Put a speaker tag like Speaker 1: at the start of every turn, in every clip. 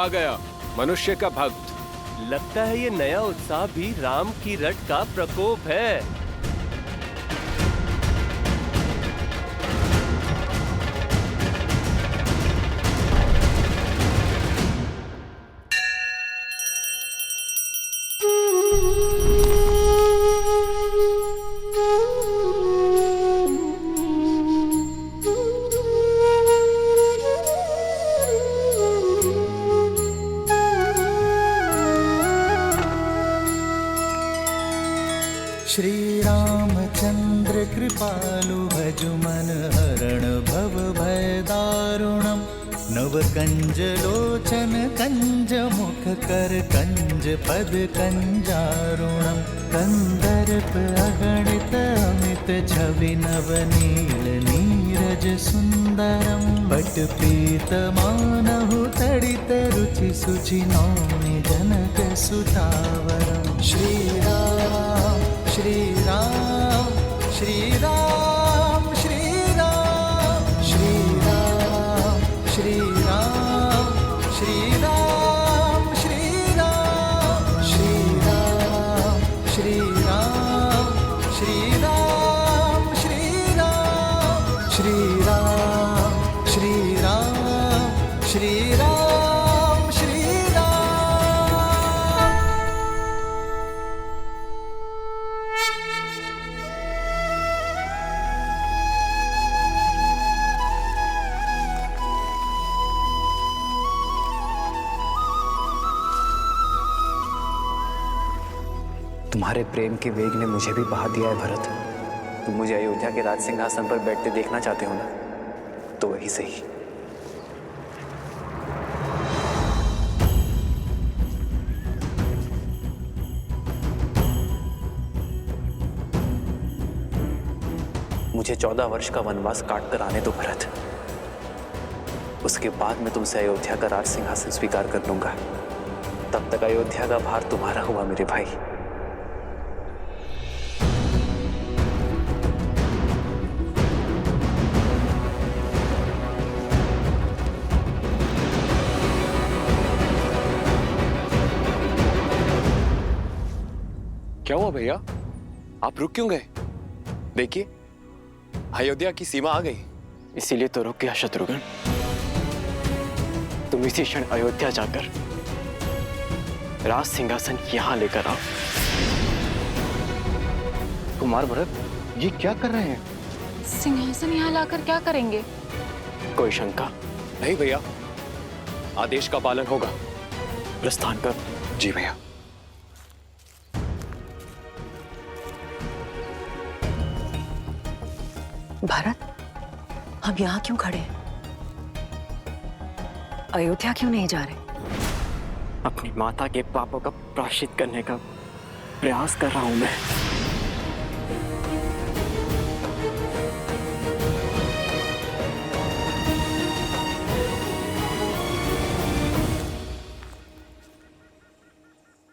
Speaker 1: आ गया, मनुष्य का भक्त।
Speaker 2: लगता है ये नया उत्साह भी राम की रट का प्रकोप है।
Speaker 3: श्री रामचंद्र कृपालु भजु मन हरण भव भय दारुणम। नव कंज लोचन कंज मुख कर कंज पद कंजारुणम। कंदर्प अगणित अमित छवि नव नील नीरज सुंदरम। पट पीत मानहु तड़ित रुचि सुचि नौमि जनक सुतावरम। श्री राम श्री राम श्री राम श्री राम श्री राम श्री राम श्री राम श्री राम श्री राम श्री राम श्री राम श्री राम श्री राम श्री राम श्री राम श्री राम।
Speaker 4: तुम्हारे प्रेम के वेग ने मुझे भी बहा दिया है भरत। तुम मुझे अयोध्या के राज सिंहासन पर बैठते देखना चाहते हो ना, तो वही सही। मुझे 14 वर्ष का वनवास काट कर आने दो भरत। उसके बाद मैं तुमसे अयोध्या का राज सिंहासन स्वीकार कर लूंगा। तब तक अयोध्या का भार तुम्हारा हुआ मेरे भाई।
Speaker 1: क्या हुआ भैया, आप रुक क्यों गए? देखिए, अयोध्या की सीमा आ गई।
Speaker 4: इसीलिए तो रुक गया शत्रुघ्न। तुम इसी क्षण अयोध्या जाकर राज सिंहासन यहां लेकर आओ।
Speaker 5: कुमार भरत, ये क्या कर रहे हैं?
Speaker 6: सिंहासन यहाँ लाकर क्या करेंगे?
Speaker 4: कोई शंका?
Speaker 1: नहीं भैया, आदेश का पालन होगा।
Speaker 4: प्रस्थान कर।
Speaker 1: जी भैया।
Speaker 7: भरत, हम यहाँ क्यों खड़े हैं? अयोध्या क्यों नहीं जा रहे?
Speaker 4: अपनी माता के पापों का प्रायश्चित करने का प्रयास कर रहा हूं मैं।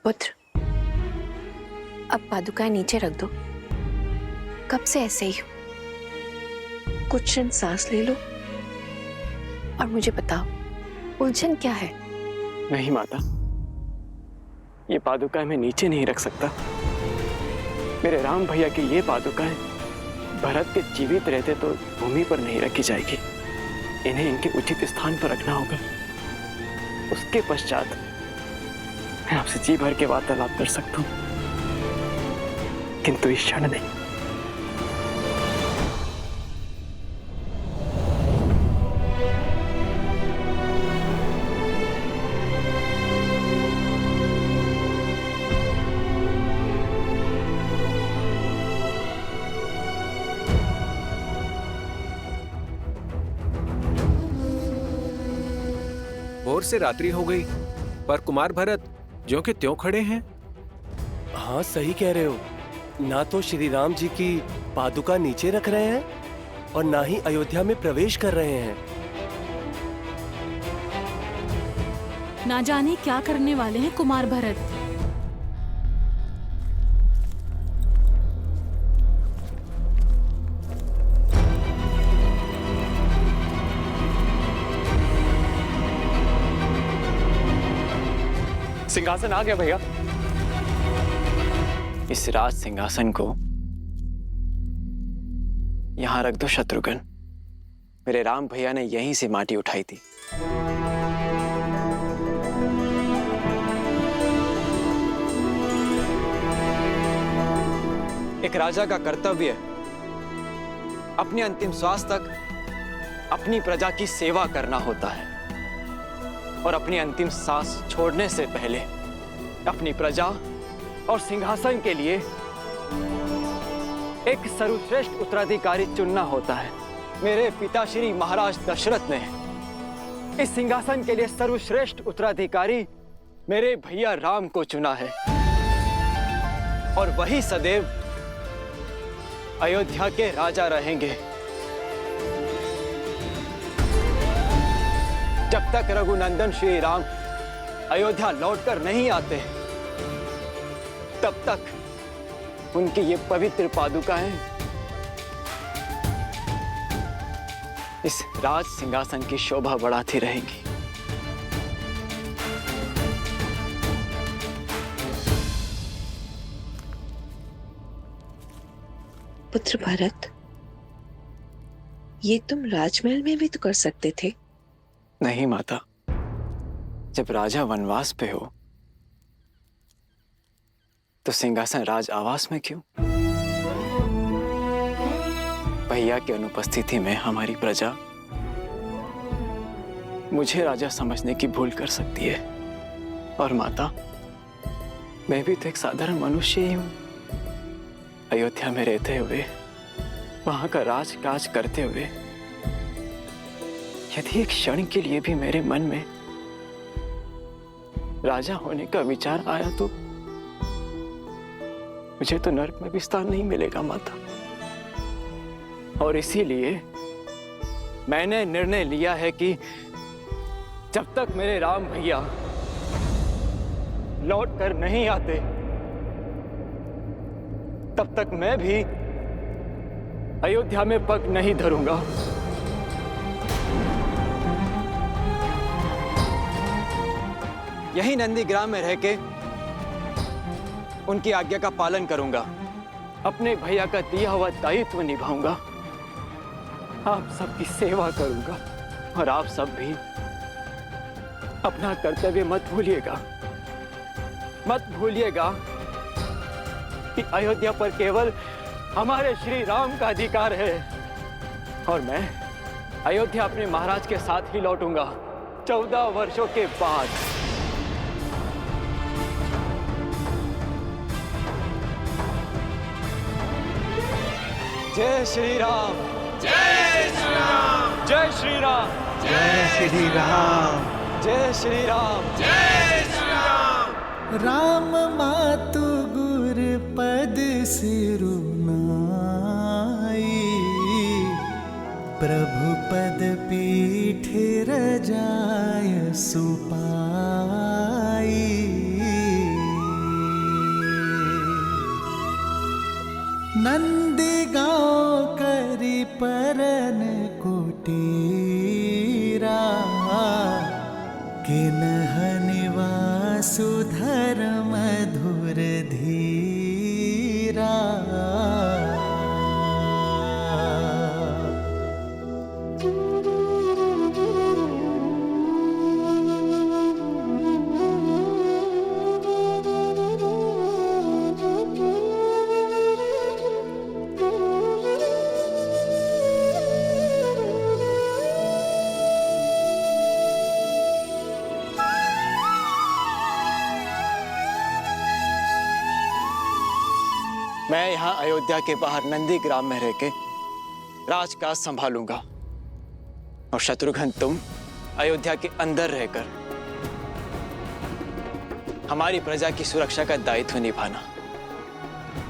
Speaker 7: पुत्र, अब पादुकाएं नीचे रख दो। कब से ऐसे ही हो? कुछ क्षण सांस ले लो और मुझे बताओ, उलझन क्या है?
Speaker 4: नहीं माता, ये पादुकाएं मैं नीचे नहीं रख सकता। मेरे राम भैया की ये पादुकाएं भरत के जीवित रहते तो भूमि पर नहीं रखी जाएगी। इन्हें इनके उचित स्थान पर रखना होगा। उसके पश्चात मैं आपसे जी भर के वार्तालाप कर सकता हूं, किंतु इस क्षण नहीं।
Speaker 1: भोर से रात्रि हो गई, पर कुमार भरत ज्यों के त्यों खड़े हैं।
Speaker 2: हाँ, सही कह रहे हो। ना तो श्री राम जी की पादुका नीचे रख रहे हैं और ना ही अयोध्या में प्रवेश कर रहे हैं।
Speaker 6: ना जाने क्या करने वाले हैं कुमार भरत।
Speaker 1: सिंहासन आ गया भैया।
Speaker 4: इस राज सिंहासन को यहां रख दो शत्रुघ्न। मेरे राम भैया ने यहीं से माटी उठाई थी। एक राजा का कर्तव्य अपने अंतिम श्वास तक अपनी प्रजा की सेवा करना होता है और अपनी अंतिम सांस छोड़ने से पहले अपनी प्रजा और सिंहासन के लिए एक सर्वश्रेष्ठ उत्तराधिकारी चुनना होता है। मेरे पिताश्री महाराज दशरथ ने इस सिंहासन के लिए सर्वश्रेष्ठ उत्तराधिकारी मेरे भैया राम को चुना है और वही सदैव अयोध्या के राजा रहेंगे। जब तक रघुनंदन श्री राम अयोध्या लौटकर नहीं आते तब तक उनकी ये पवित्र पादुकाएं इस राज सिंहासन की शोभा बढ़ाती रहेंगी।
Speaker 7: पुत्र भरत, ये तुम राजमहल में भी तो कर सकते थे।
Speaker 4: नहीं माता, जब राजा वनवास पे हो तो सिंहासन राज आवास में क्यों? भैया की अनुपस्थिति में हमारी प्रजा मुझे राजा समझने की भूल कर सकती है। और माता, मैं भी तो एक साधारण मनुष्य ही हूं। अयोध्या में रहते हुए, वहां का राजकाज करते हुए, यदि एक क्षण के लिए भी मेरे मन में राजा होने का विचार आया तो मुझे तो नरक में भी स्थान नहीं मिलेगा माता। और इसीलिए मैंने निर्णय लिया है कि जब तक मेरे राम भैया लौट कर नहीं आते तब तक मैं भी अयोध्या में पग नहीं धरूंगा। यही नंदीग्राम में रह के उनकी आज्ञा का पालन करूंगा, अपने भैया का दिया हुआ दायित्व निभाऊंगा, आप सबकी सेवा करूंगा और आप सब भी अपना कर्तव्य मत भूलिएगा। मत भूलिएगा कि अयोध्या पर केवल हमारे श्री राम का अधिकार है और मैं अयोध्या अपने महाराज के साथ ही लौटूंगा 14 वर्षों के बाद। जय श्री राम, जय श्री राम, जय श्री राम,
Speaker 3: जय श्री राम,
Speaker 4: जय श्री राम, जय श्री राम।
Speaker 3: राम मातु गुर पद सिरुनाई, प्रभु पद पीठ रजाय सुपाई। नंदी गाँव करी परन कुटीरा, किन्ह निवासु धर्म मधुर धीरा।
Speaker 4: मैं यहाँ अयोध्या के बाहर नंदीग्राम में रह के राजकाज संभालूंगा और शत्रुघ्न तुम अयोध्या के अंदर रहकर हमारी प्रजा की सुरक्षा का दायित्व निभाना,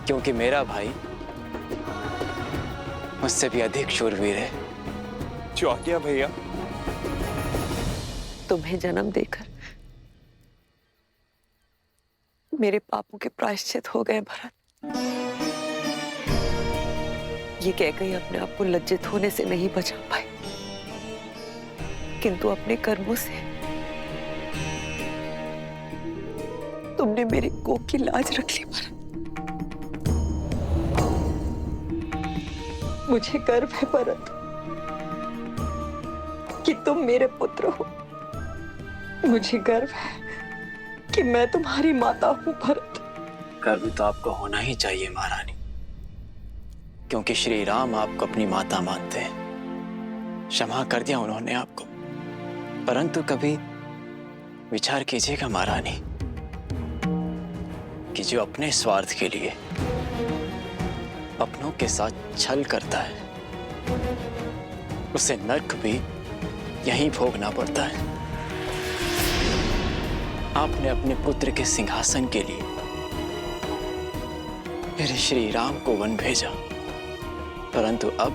Speaker 4: क्योंकि मेरा भाई मुझसे भी अधिक शूरवीर है।
Speaker 1: जो आज्ञा भैया।
Speaker 8: तुम्हें जन्म देकर मेरे पापों के प्रायश्चित हो गए भरत। ये कहकर अपने आप को लज्जित होने से नहीं बचा पाए, किंतु अपने कर्मों से तुमने मेरी कोख की लाज रख ली भरत। मुझे गर्व है भरत कि तुम मेरे पुत्र हो। मुझे गर्व है कि मैं तुम्हारी माता हूं भरत।
Speaker 4: गर्व तो आपको होना ही चाहिए महारानी, क्योंकि श्री राम आपको अपनी माता मानते हैं। क्षमा कर दिया उन्होंने आपको, परंतु कभी विचार कीजिएगा महारानी कि जो अपने स्वार्थ के लिए अपनों के साथ छल करता है उसे नर्क भी यहीं भोगना पड़ता है। आपने अपने पुत्र के सिंहासन के लिए मेरे श्री राम को वन भेजा, परंतु अब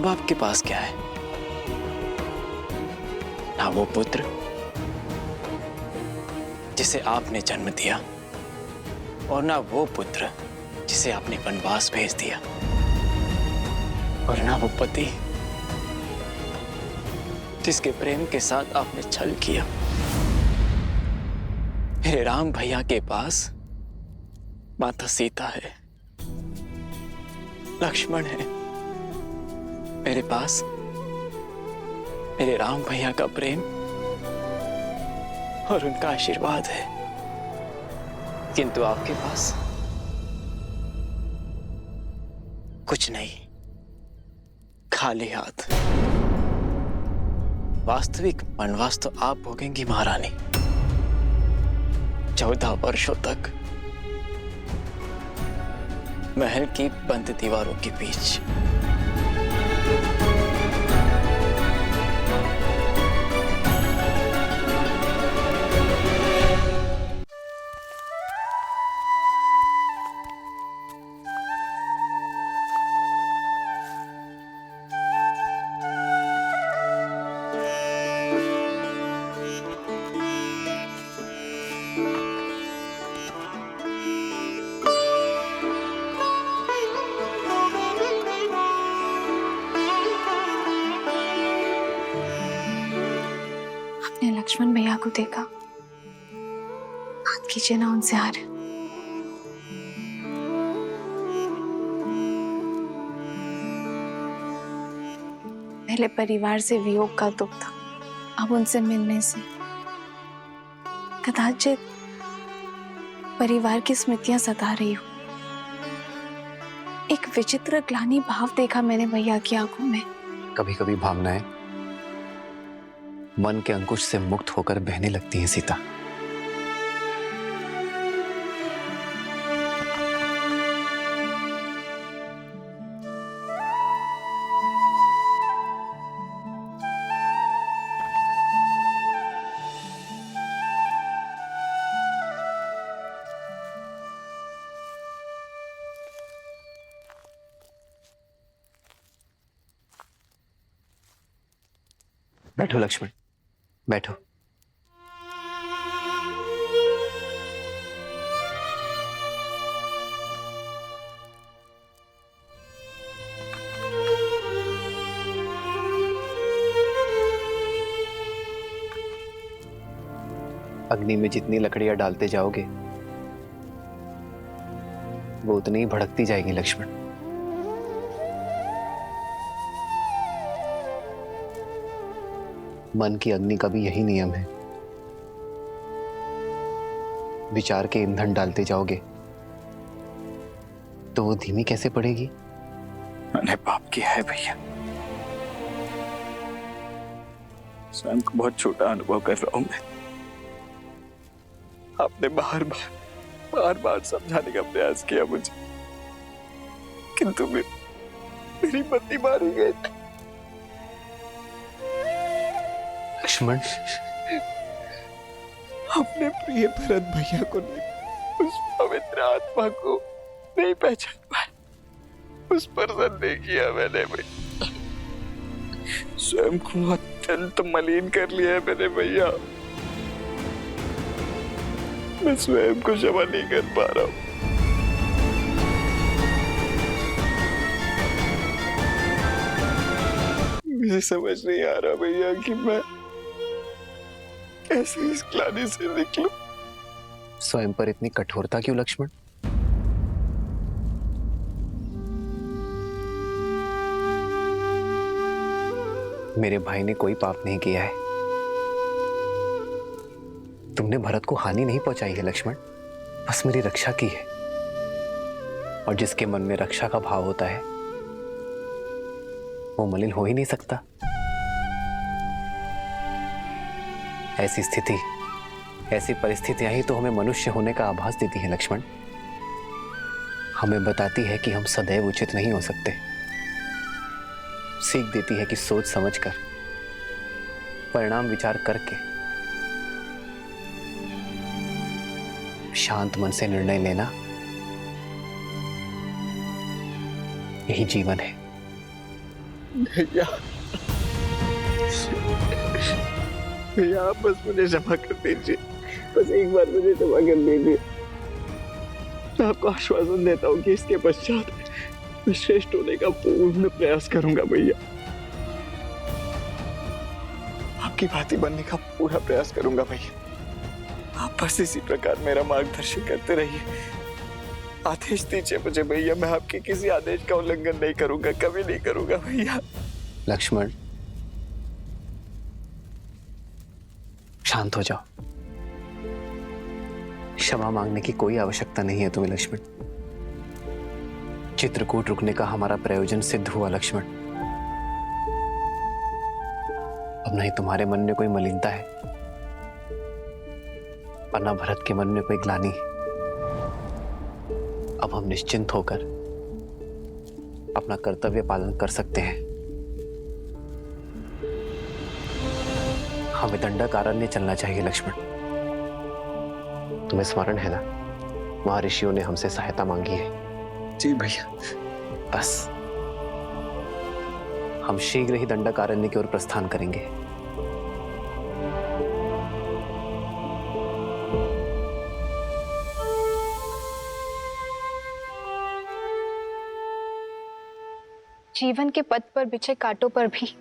Speaker 4: आपके पास क्या है? ना वो पुत्र जिसे आपने जन्म दिया और ना वो पुत्र जिसे आपने वनवास भेज दिया, और ना वो पति जिसके प्रेम के साथ आपने छल किया। मेरे राम भैया के पास माता सीता है, लक्ष्मण है। मेरे पास मेरे राम भैया का प्रेम और उनका आशीर्वाद है, किंतु आपके पास कुछ नहीं, खाली हाथ। वास्तविक वनवास तो आप भोगेंगी महारानी, 14 वर्षों तक महल की बंद दीवारों के बीच।
Speaker 7: लक्ष्मण भैया को देखा, बात कीजिए ना उनसे यार। पहले परिवार से वियोग का दुख था, अब उनसे मिलने से कदाचित परिवार की स्मृतियां सता रही हूं। एक विचित्र ग्लानि भाव देखा मैंने भैया की आंखों में।
Speaker 5: कभी कभी भावनाएं मन के अंकुश से मुक्त होकर बहने लगती हैं सीता। बैठो लक्ष्मण, बैठो। अग्नि में जितनी लकड़ियां डालते जाओगे वो उतनी ही भड़कती जाएगी लक्ष्मण। मन की अग्नि का भी यही नियम है, विचार के ईंधन डालते जाओगे तो वो धीमी कैसे पड़ेगी?
Speaker 4: मैंने पाप किया है भैया, स्वयं को बहुत छोटा अनुभव कर रहा हूं मैं। आपने बार बार समझाने का प्रयास किया मुझे, किंतु मेरी पत्नी मारी गई।
Speaker 5: लक्ष्मण,
Speaker 4: अपने प्रिय भरत भैया को नहीं, उस पवित्र आत्मा को नहीं पहचान पाया, उस पर संदेह किया मैंने भैया। स्वयं को अत्यंत मलिन कर लिया है मैंने भैया। मैं स्वयं को क्षमा नहीं कर पा रहा हूं। मुझे समझ नहीं आ रहा भैया कि मैं कैसे इस ग्लानि से निकलूं।
Speaker 5: स्वयं पर इतनी कठोरता क्यों लक्ष्मण? मेरे भाई ने कोई पाप नहीं किया है। तुमने भरत को हानि नहीं पहुंचाई है लक्ष्मण, बस मेरी रक्षा की है। और जिसके मन में रक्षा का भाव होता है वो मलिन हो ही नहीं सकता। ऐसी स्थिति, ऐसी परिस्थितियां ही तो हमें मनुष्य होने का आभास देती है लक्ष्मण। हमें बताती है कि हम सदैव उचित नहीं हो सकते। सीख देती है कि सोच समझकर, परिणाम विचार करके, शांत मन से निर्णय लेना, यही जीवन है।
Speaker 4: भैया, भैया आप बस मुझे क्षमा कर दीजिए, बस एक बार मुझे क्षमा कर दीजिए। मैं आपको आश्वासन देता हूँ कि इसके पश्चात मैं श्रेष्ठ होने का पूर्ण प्रयास करूंगा भैया। आपकी भांति बनने का पूरा प्रयास करूंगा भैया। आप बस इसी प्रकार मेरा मार्गदर्शन करते रहिए। आदेश दीजिए मुझे भैया, मैं आपके किसी आदेश का उल्लंघन नहीं करूंगा, कभी नहीं करूंगा भैया।
Speaker 5: लक्ष्मण, शांत हो जाओ। क्षमा मांगने की कोई आवश्यकता नहीं है तुम्हें लक्ष्मण। चित्रकूट रुकने का हमारा प्रयोजन सिद्ध हुआ लक्ष्मण। अब नहीं तुम्हारे मन में कोई मलिनता है और ना भरत के मन में कोई ग्लानि। अब हम निश्चिंत होकर अपना कर्तव्य पालन कर सकते हैं। हमें दंडकारण्य चलना चाहिए लक्ष्मण। तुम्हें स्मरण है ना, महर्षियों ने हमसे सहायता मांगी है।
Speaker 4: जी भैया।
Speaker 5: बस हम शीघ्र ही दंडकारण्य की ओर प्रस्थान करेंगे।
Speaker 7: जीवन के पथ पर बिछे कांटों पर भी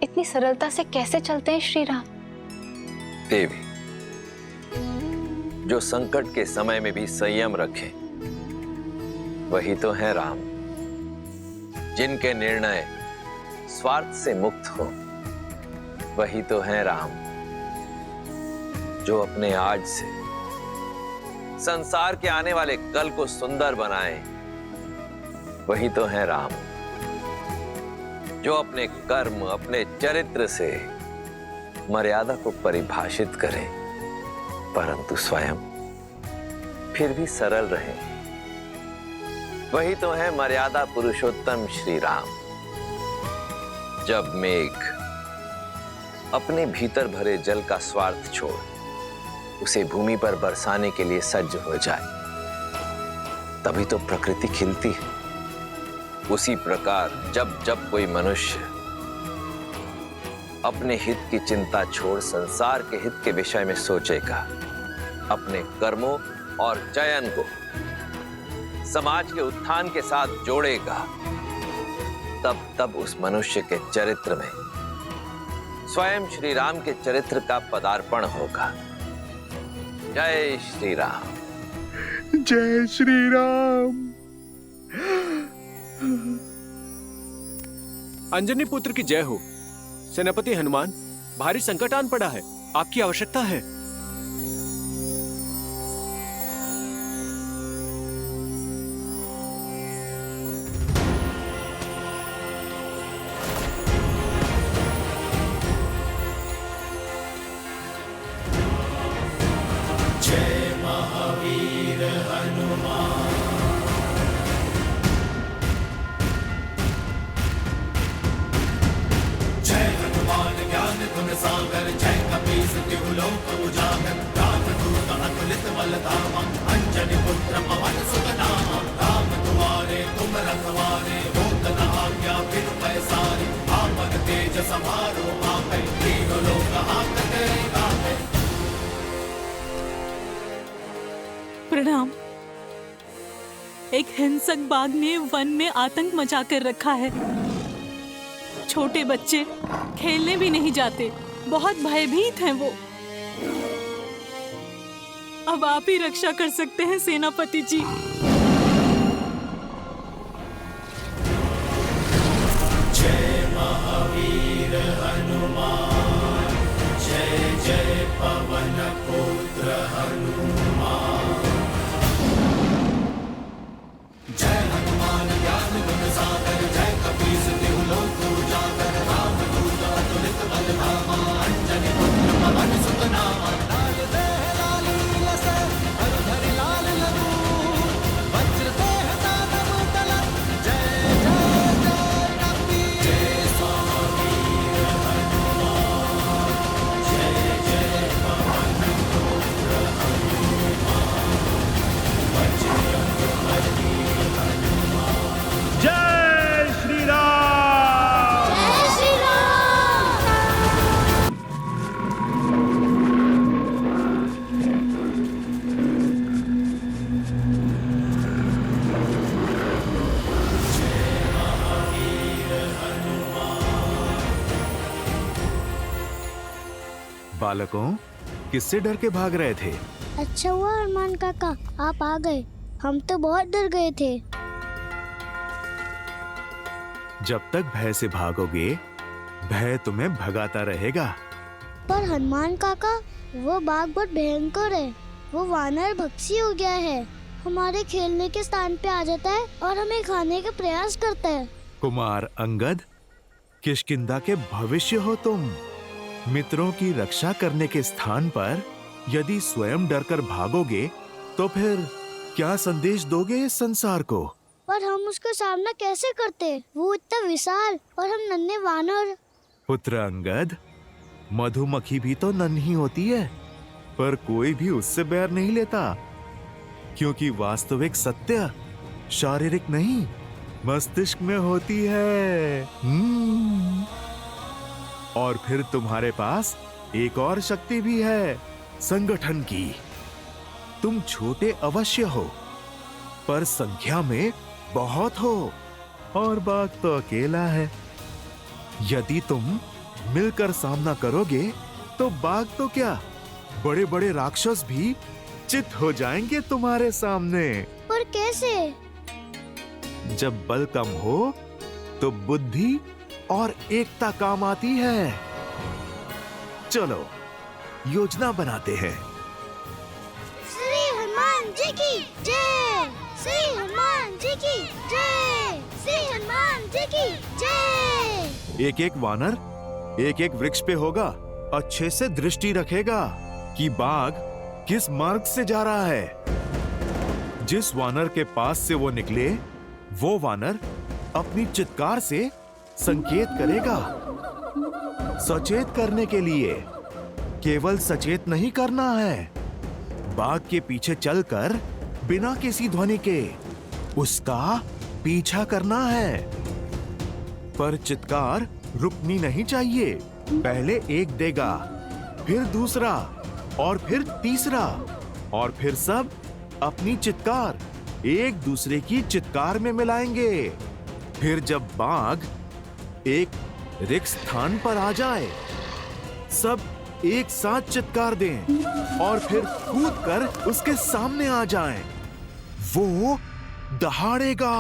Speaker 7: इतनी सरलता से कैसे चलते हैं श्री राम?
Speaker 9: देवी, जो संकट के समय में भी संयम रखे वही तो है राम। जिनके निर्णय स्वार्थ से मुक्त हो वही तो है राम। जो अपने आज से संसार के आने वाले कल को सुंदर बनाए वही तो है राम। जो अपने कर्म, अपने चरित्र से मर्यादा को परिभाषित करे परंतु स्वयं फिर भी सरल रहे वही तो है मर्यादा पुरुषोत्तम श्री राम। जब मेघ अपने भीतर भरे जल का स्वार्थ छोड़ उसे भूमि पर बरसाने के लिए सज्ज हो जाए तभी तो प्रकृति खिलती है। उसी प्रकार जब जब कोई मनुष्य अपने हित की चिंता छोड़ संसार के हित के विषय में सोचेगा, अपने कर्मों और चयन को समाज के उत्थान के साथ जोड़ेगा, तब तब उस मनुष्य के चरित्र में स्वयं श्री राम के चरित्र का पदार्पण होगा। जय श्री राम।
Speaker 4: जय श्री राम।
Speaker 2: अंजनी पुत्र की जय हो। सेनापति हनुमान, भारी संकट आन पड़ा है, आपकी आवश्यकता है।
Speaker 3: जय महावीर हनुमान। जय हनुमान ज्ञान गुण सागर, जय कपीस तिहु लोक उजागर। रामदूत अतुलित बल धामा, अंजनी पुत्र पवन सुत नामा। राम दुआरे तुम रखवारे, होत न आज्ञा बिनु पैसारे। आपन तेज समारो आपै, तीनों लोक हांकते कापै।
Speaker 6: प्रणाम। एक हिंसक बाघ ने वन में आतंक मचा कर रखा है। छोटे बच्चे खेलने भी नहीं जाते, बहुत भयभीत हैं वो। अब आप ही रक्षा कर सकते हैं सेनापति जी।
Speaker 3: जय महावीर हनुमान, जय जय पवन पुत्र हनुमान। जय हनुमान ज्ञान गुण सागर, जय कपीस तिहु लोक उजागर। रामदूत अतुलित बल धामा, अंजनी पुत्र पवन सुत नामा। लाल देह लाली लसै, हरधरि लाल लरूर। वज्र देह दानव तलत, जय जय जय कपीस। जय महावीर हनुमान, जय जय पवन पुत्र हनुमान। बजरंग बली
Speaker 10: जय श्री राम।
Speaker 11: जय श्री राम।
Speaker 10: बालकों, किससे डर के भाग रहे थे?
Speaker 11: अच्छा हुआ हनुमान काका आप आ गए, हम तो बहुत डर गए थे।
Speaker 10: जब तक भय से भागोगे, भय तुम्हें भगाता रहेगा।
Speaker 11: पर हनुमान काका वो बाघ बहुत भयंकर है, वो वानर भक्षी हो गया है, हमारे खेलने के स्थान पे आ जाता है और हमें खाने का प्रयास करता है।
Speaker 10: कुमार अंगद, किष्किंधा के भविष्य हो तुम। मित्रों की रक्षा करने के स्थान पर यदि स्वयं डरकर भागोगे तो फिर क्या संदेश दोगे इस संसार को?
Speaker 11: पर हम उसका सामना कैसे करते? वो इतना विशाल और हम नन्हे वानर।
Speaker 10: पुत्र अंगद, मधुमक्खी भी तो नन्ही होती है, पर कोई भी उससे बैर नहीं लेता, क्योंकि वास्तविक सत्य शारीरिक नहीं मस्तिष्क में होती है। और फिर तुम्हारे पास एक और शक्ति भी है, संगठन की। तुम छोटे अवश्य हो, पर संख्या में बहुत हो, और बाघ तो अकेला है। यदि तुम मिलकर सामना करोगे तो बाघ तो क्या, बड़े बड़े राक्षस भी चित हो जाएंगे तुम्हारे सामने।
Speaker 11: पर कैसे?
Speaker 10: जब बल कम हो तो बुद्धि और एकता काम आती है। चलो योजना बनाते हैं।
Speaker 11: श्री हनुमान जी की जय। श्री हनुमान जी की जय। श्री हनुमान जी की जय।
Speaker 10: एक एक वानर एक एक वृक्ष पे होगा, अच्छे से दृष्टि रखेगा कि बाघ किस मार्ग से जा रहा है। जिस वानर के पास से वो निकले, वो वानर अपनी चित्कार से संकेत करेगा। सचेत करने के लिए केवल सचेत नहीं करना है, बाघ के पीछे चलकर बिना किसी ध्वनि के उसका पीछा करना है। पर चित्कार रुकनी नहीं चाहिए। पहले एक देगा, फिर दूसरा, और फिर तीसरा, और फिर सब अपनी चित्कार एक दूसरे की चित्कार में मिलाएंगे। फिर जब बाघ एक रिक्त स्थान पर आ जाए, सब एक साथ चित्कार दें और फिर कूदकर उसके सामने आ जाएं। वो दहाड़ेगा।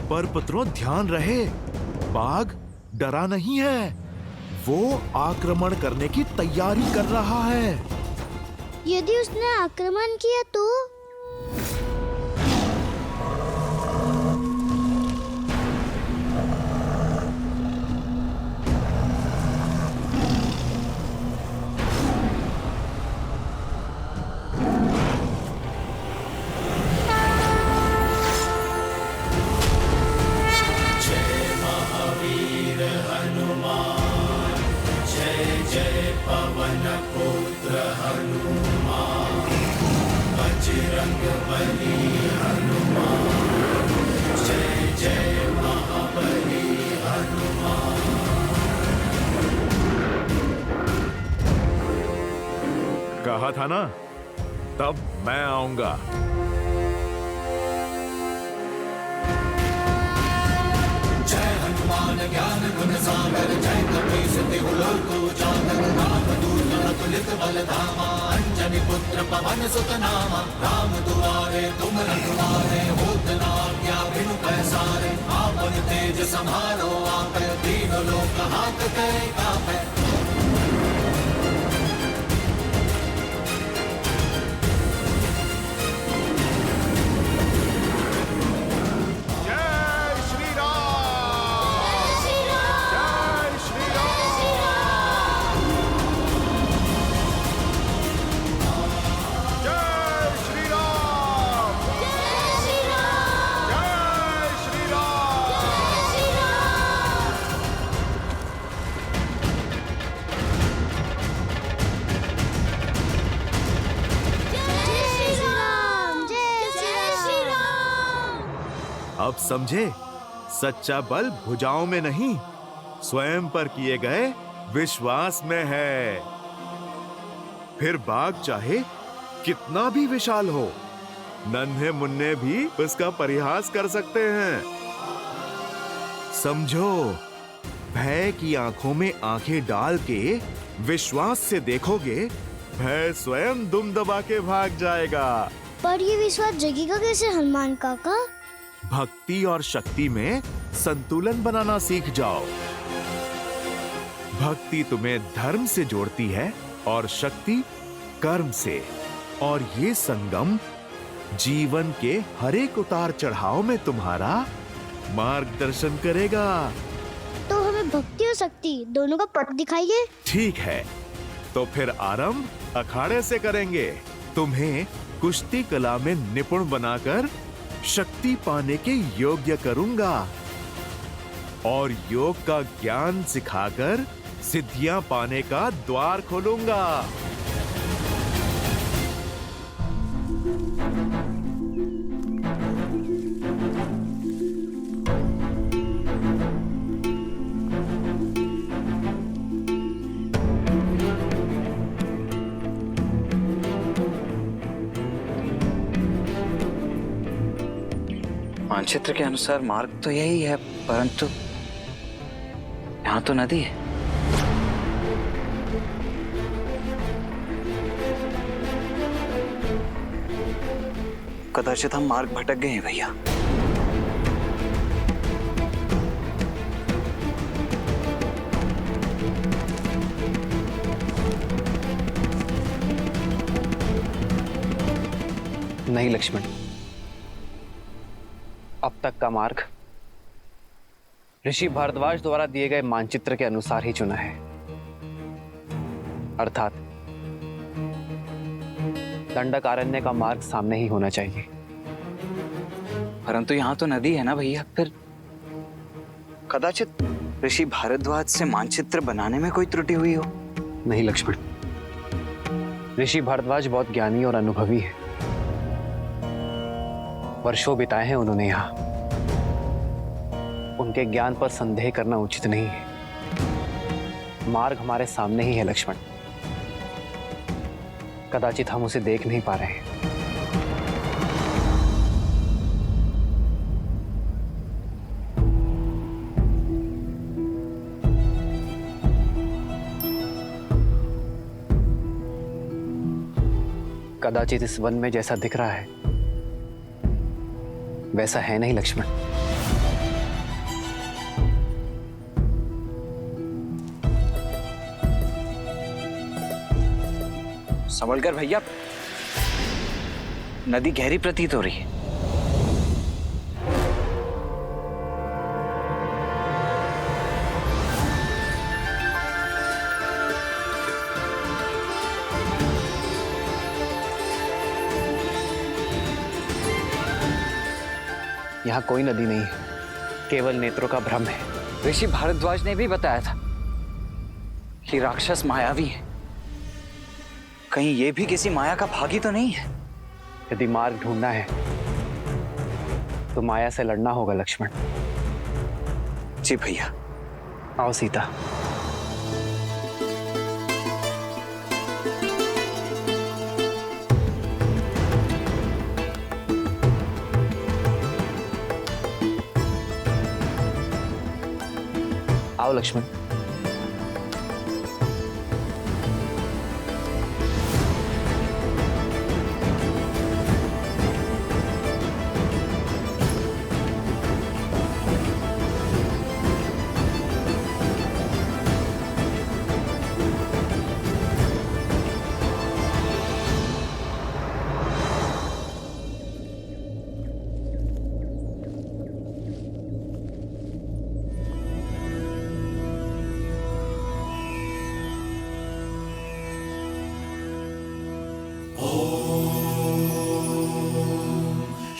Speaker 10: पर पुत्रों ध्यान रहे, बाघ डरा नहीं है, वो आक्रमण करने की तैयारी कर रहा है।
Speaker 11: यदि उसने आक्रमण किया तो?
Speaker 10: कहा था ना, तब मैं आऊंगा।
Speaker 3: जय हनुमान ज्ञान गुण सागर जय कपीस तिहु लोक उजागर रामदूत अतुलित बल धामा अंजनी पुत्र पवन सुत नामा राम दुआरे तुम रखवारे होत न आज्ञा बिनु पैसारे आपन तेज समारो आपै दीन लोक हाथ करे कापै।
Speaker 10: अब समझे, सच्चा बल भुजाओं में नहीं, स्वयं पर किए गए विश्वास में है। फिर बाग चाहे कितना भी विशाल हो, नन्हे मुन्ने भी उसका परिहास कर सकते हैं। समझो, भय की आंखों में आंखें डाल के विश्वास से देखोगे, भय स्वयं दुम दबा के भाग जाएगा।
Speaker 11: पर ये विश्वास जगेगा कैसे हनुमान काका?
Speaker 10: भक्ति और शक्ति में संतुलन बनाना सीख जाओ। भक्ति तुम्हें धर्म से जोड़ती है और शक्ति कर्म से, और ये संगम जीवन के हर एक उतार चढ़ाव में तुम्हारा मार्गदर्शन करेगा।
Speaker 11: तो हमें भक्ति और शक्ति दोनों का पथ दिखाइए।
Speaker 10: ठीक है, तो फिर आरंभ अखाड़े से करेंगे। तुम्हें कुश्ती कला में निपुण बनाकर शक्ति पाने के योग्य करूंगा और योग का ज्ञान सिखाकर सिद्धियां पाने का द्वार खोलूंगा।
Speaker 12: मानचित्र के अनुसार मार्ग तो यही है, परंतु यहाँ तो नदी है। कदाचित हम मार्ग भटक गए हैं भैया।
Speaker 5: नहीं लक्ष्मण, अब तक का मार्ग ऋषि भारद्वाज द्वारा दिए गए मानचित्र के अनुसार ही चुना है, अर्थात दंडकारण्य का मार्ग सामने ही होना चाहिए।
Speaker 12: परंतु यहाँ तो नदी है ना भैया, फिर कदाचित ऋषि भारद्वाज से मानचित्र बनाने में कोई त्रुटि हुई हो।
Speaker 5: नहीं लक्ष्मण, ऋषि भारद्वाज बहुत ज्ञानी और अनुभवी है। वर्षों बिताए हैं उन्होंने यहाँ। उनके ज्ञान पर संदेह करना उचित नहीं है। मार्ग हमारे सामने ही है लक्ष्मण, कदाचित हम उसे देख नहीं पा रहे हैं। कदाचित इस वन में जैसा दिख रहा है वैसा है नहीं लक्ष्मण।
Speaker 12: संभलकर भैया, नदी गहरी प्रतीत हो रही है।
Speaker 5: यहाँ कोई नदी नहीं है, केवल नेत्रों का भ्रम है।
Speaker 12: ऋषि भारद्वाज ने भी बताया था कि राक्षस मायावी है। कहीं ये भी किसी माया का भागी तो नहीं है?
Speaker 5: यदि मार्ग ढूंढना है तो माया से लड़ना होगा लक्ष्मण।
Speaker 12: जी भैया।
Speaker 5: आओ सीता। आओ लक्ष्मण।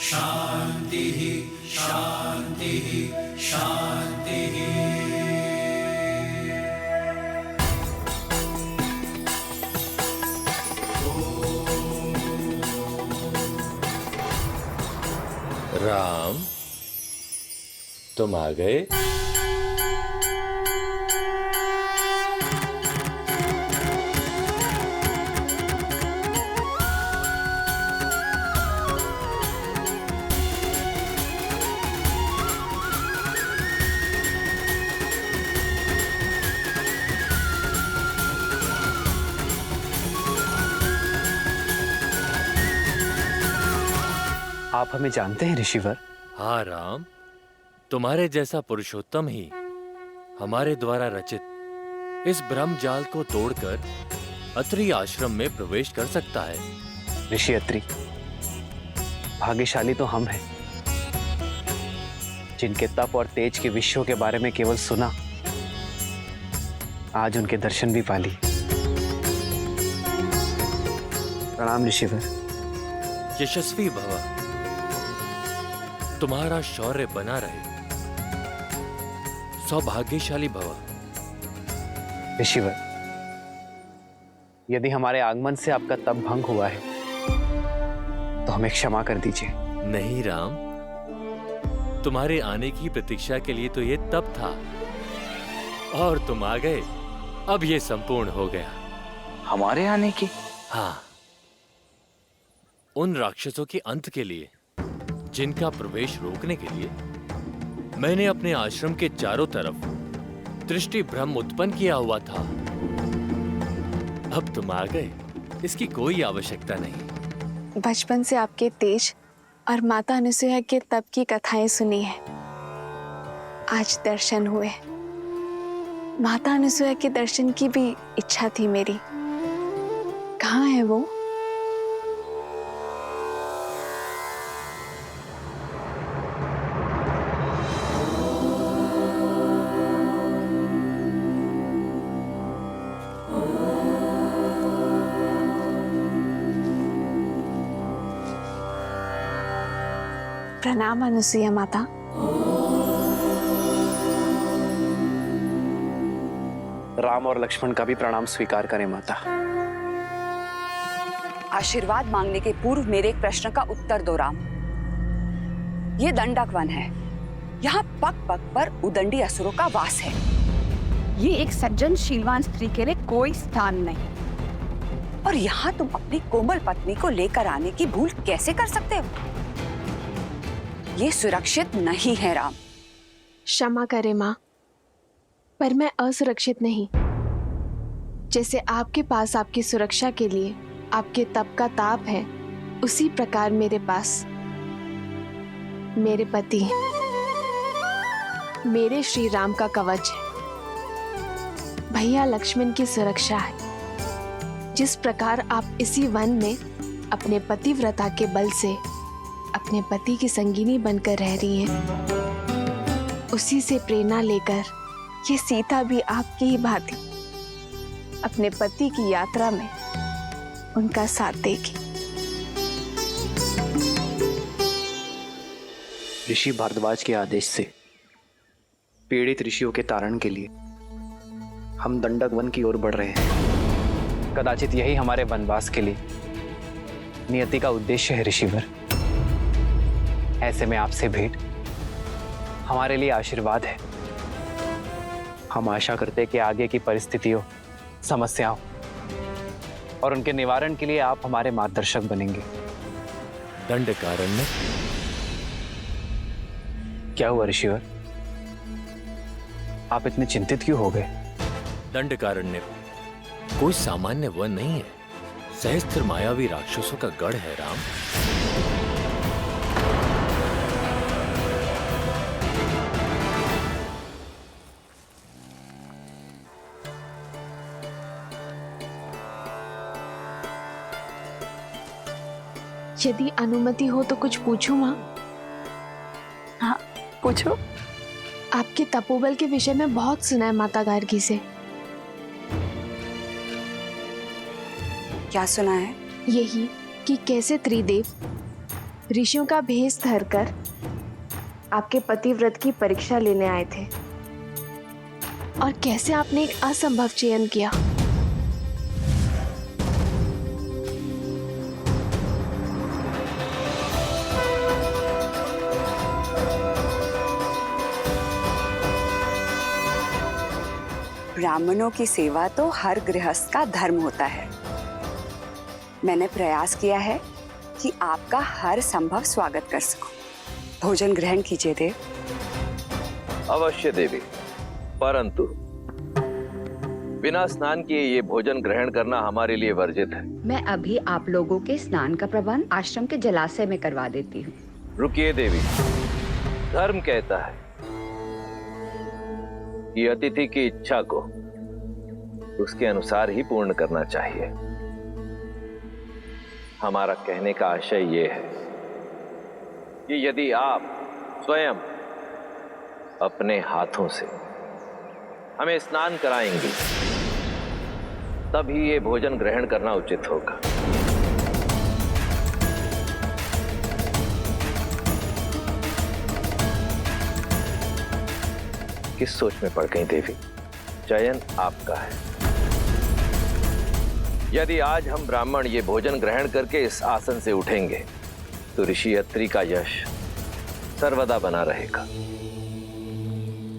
Speaker 3: शांति शांति शांति।
Speaker 2: राम, तुम आ गए?
Speaker 5: आप हमें जानते हैं ऋषिवर?
Speaker 2: हाँ राम, तुम्हारे जैसा पुरुषोत्तम ही हमारे द्वारा रचित इस ब्रह्म जाल को तोड़कर अत्रि आश्रम में प्रवेश कर सकता है।
Speaker 5: ऋषि अत्रि, भाग्यशाली तो हम हैं जिनके तप और तेज के विषयों के बारे में केवल सुना, आज उनके दर्शन भी पा लिए। प्रणाम ऋषिवर।
Speaker 2: यशस्वी भव, तुम्हारा शौर्य बना रहे। सौभाग्यशाली भव।
Speaker 5: ऋषिवर, यदि हमारे आगमन से आपका तप भंग हुआ है तो हमें क्षमा कर दीजिए।
Speaker 2: नहीं राम, तुम्हारे आने की प्रतीक्षा के लिए तो ये तप था, और तुम आ गए, अब ये संपूर्ण हो गया।
Speaker 12: हमारे आने की?
Speaker 2: हाँ, उन राक्षसों के अंत के लिए जिनका प्रवेश रोकने के लिए मैंने अपने आश्रम के चारों तरफ दृष्टि भ्रम उत्पन्न किया हुआ था। अब तुम आ गए, इसकी कोई आवश्यकता नहीं।
Speaker 7: बचपन से आपके तेज और माता अनुसुईया के तप की कथाएं सुनी है, आज दर्शन हुए। माता अनुसुईया के दर्शन की भी इच्छा थी मेरी। कहाँ है वो? प्रणाम अनुसुईया माता।
Speaker 5: राम और लक्ष्मण का भी प्रणाम स्वीकार करें माता।
Speaker 13: आशीर्वाद मांगने के पूर्व मेरे एक प्रश्न का उत्तर दो राम। ये दंडक वन है, यहाँ पग पग पर उदंडी असुरों का वास है। ये एक सज्जन शीलवान स्त्री के लिए कोई स्थान नहीं, और यहाँ तुम अपनी कोमल पत्नी को लेकर आने की भूल कैसे कर सकते हो? ये सुरक्षित नहीं है राम।
Speaker 7: क्षमा करें माँ, पर मैं असुरक्षित नहीं। जैसे आपके पास आपकी सुरक्षा के लिए आपके तप का ताप है, उसी प्रकार मेरे पास मेरे पति, मेरे श्री राम का कवच है, भैया लक्ष्मण की सुरक्षा है। जिस प्रकार आप इसी वन में अपने पतिव्रता के बल से अपने पति की संगिनी बनकर रह रही हैं, उसी से प्रेरणा लेकर ये सीता भी आपकी ही भांति अपने पति की यात्रा में उनका साथ देगी।
Speaker 5: ऋषि भारद्वाज के आदेश से पीड़ित ऋषियों के तारण के लिए हम दंडक वन की ओर बढ़ रहे हैं। कदाचित यही हमारे वनवास के लिए नियति का उद्देश्य है ऋषिवर। ऐसे में आपसे भेंट हमारे लिए आशीर्वाद है। हम आशा करते कि आगे की परिस्थितियों, समस्याओं और उनके निवारण के लिए आप हमारे मार्गदर्शक बनेंगे।
Speaker 2: दंडकारण्य?
Speaker 5: क्या हुआ ऋषिवर? आप इतने चिंतित क्यों हो गए?
Speaker 2: दंडकारण्य कोई सामान्य वन नहीं है, सहस्त्र मायावी राक्षसों का गढ़ है राम।
Speaker 7: यदि अनुमति हो तो कुछ पूछूं माँ?
Speaker 13: हाँ, पूछो।
Speaker 7: आपके तपोबल के विषय में बहुत सुना है माता गार्गी से।
Speaker 13: क्या सुना है?
Speaker 7: यही कि कैसे त्रिदेव ऋषियों का भेष धरकर आपके पतिव्रत की परीक्षा लेने आए थे और कैसे आपने एक असंभव चयन किया।
Speaker 13: ब्राह्मणों की सेवा तो हर गृहस्थ का धर्म होता है। मैंने प्रयास किया है कि आपका हर संभव स्वागत कर सकूं। भोजन ग्रहण कीजिए देव।
Speaker 9: अवश्य देवी, परंतु बिना स्नान किए ये भोजन ग्रहण करना हमारे लिए वर्जित है।
Speaker 13: मैं अभी आप लोगों के स्नान का प्रबंध आश्रम के जलाशय में करवा देती हूँ।
Speaker 9: रुकिए देवी, धर्म कहता है कि अतिथि की इच्छा को उसके अनुसार ही पूर्ण करना चाहिए। हमारा कहने का आशय ये है कि यदि आप स्वयं अपने हाथों से हमें स्नान कराएंगे तभी ये भोजन ग्रहण करना उचित होगा। किस सोच में पड़ गई देवी? चयन आपका है। यदि आज हम ब्राह्मण ये भोजन ग्रहण करके इस आसन से उठेंगे तो ऋषि अत्रि का यश सर्वदा बना रहेगा,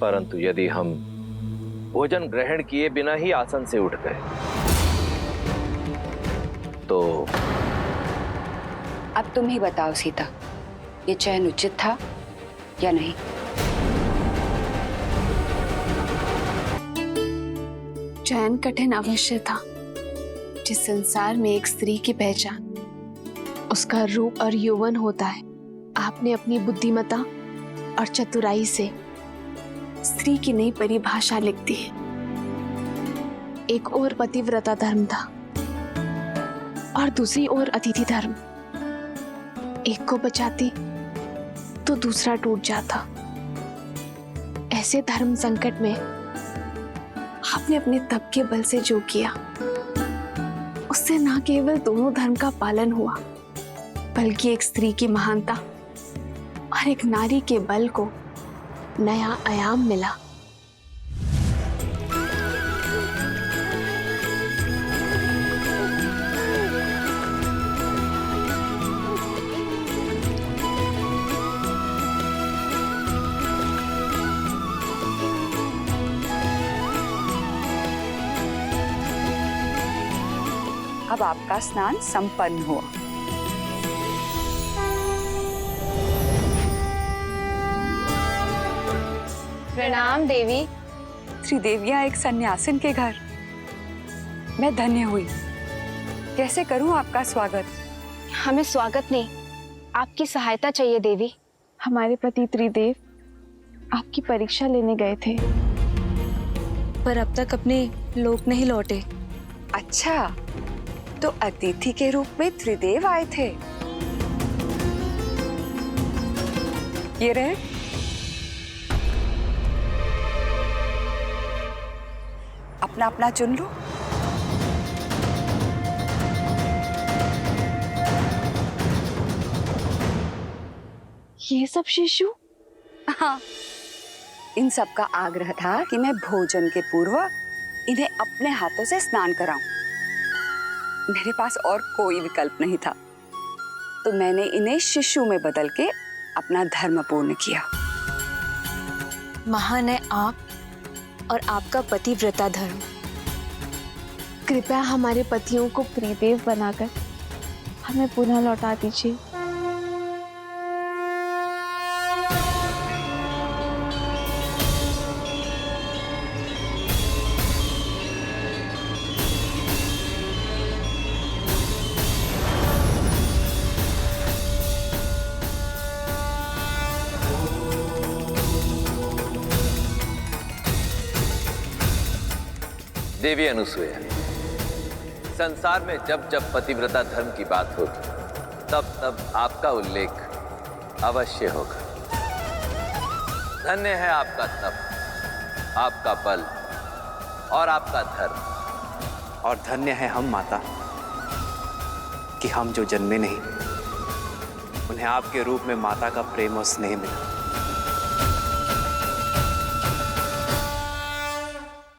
Speaker 9: परंतु यदि हम भोजन ग्रहण किए बिना ही आसन से उठ गए तो
Speaker 13: अब तुम ही बताओ सीता, ये चयन उचित था या नहीं?
Speaker 7: चयन कठिन अवश्य था। जिस संसार में एक स्त्री की पहचान उसका रूप और यौवन होता है, आपने अपनी बुद्धिमता और चतुराई से स्त्री की नई परिभाषा लिख दी है। एक ओर पतिव्रता धर्म था और दूसरी ओर अतिथि धर्म। एक को बचाती तो दूसरा टूट जाता। ऐसे धर्म संकट में आपने अपने तप के बल से जो किया उससे न केवल दोनों धर्म का पालन हुआ बल्कि एक स्त्री की महानता और एक नारी के बल को नया आयाम मिला।
Speaker 13: अब आपका स्नान संपन्न हुआ।
Speaker 7: प्रणाम देवी।
Speaker 13: त्रिदेवियां एक सन्यासिन के घर, मैं धन्य हुई। कैसे करूं आपका स्वागत?
Speaker 7: हमें स्वागत नहीं, आपकी सहायता चाहिए देवी। हमारे पति त्रिदेव आपकी परीक्षा लेने गए थे पर अब तक अपने लोक नहीं लौटे।
Speaker 13: अच्छा, तो अतिथि के रूप में त्रिदेव आए थे। ये रहे। अपना अपना चुन लो।
Speaker 7: ये सब शिशु?
Speaker 13: हाँ, इन सब का आग्रह था कि मैं भोजन के पूर्व इन्हें अपने हाथों से स्नान कराऊं। मेरे पास और कोई विकल्प नहीं था, तो मैंने इन्हें शिशु में बदल के अपना धर्म पूर्ण किया।
Speaker 7: महान है आप और आपका पतिव्रता धर्म। कृपया हमारे पतियों को त्रिदेव बनाकर हमें पुनः लौटा दीजिए।
Speaker 9: देवी अनुसुईया, संसार में जब जब पतिव्रता धर्म की बात होगी तब तब आपका उल्लेख अवश्य होगा। धन्य है आपका तप, आपका बल और आपका धर्म।
Speaker 5: और धन्य है हम माता कि हम जो जन्मे नहीं, उन्हें आपके रूप में माता का प्रेम और स्नेह मिला।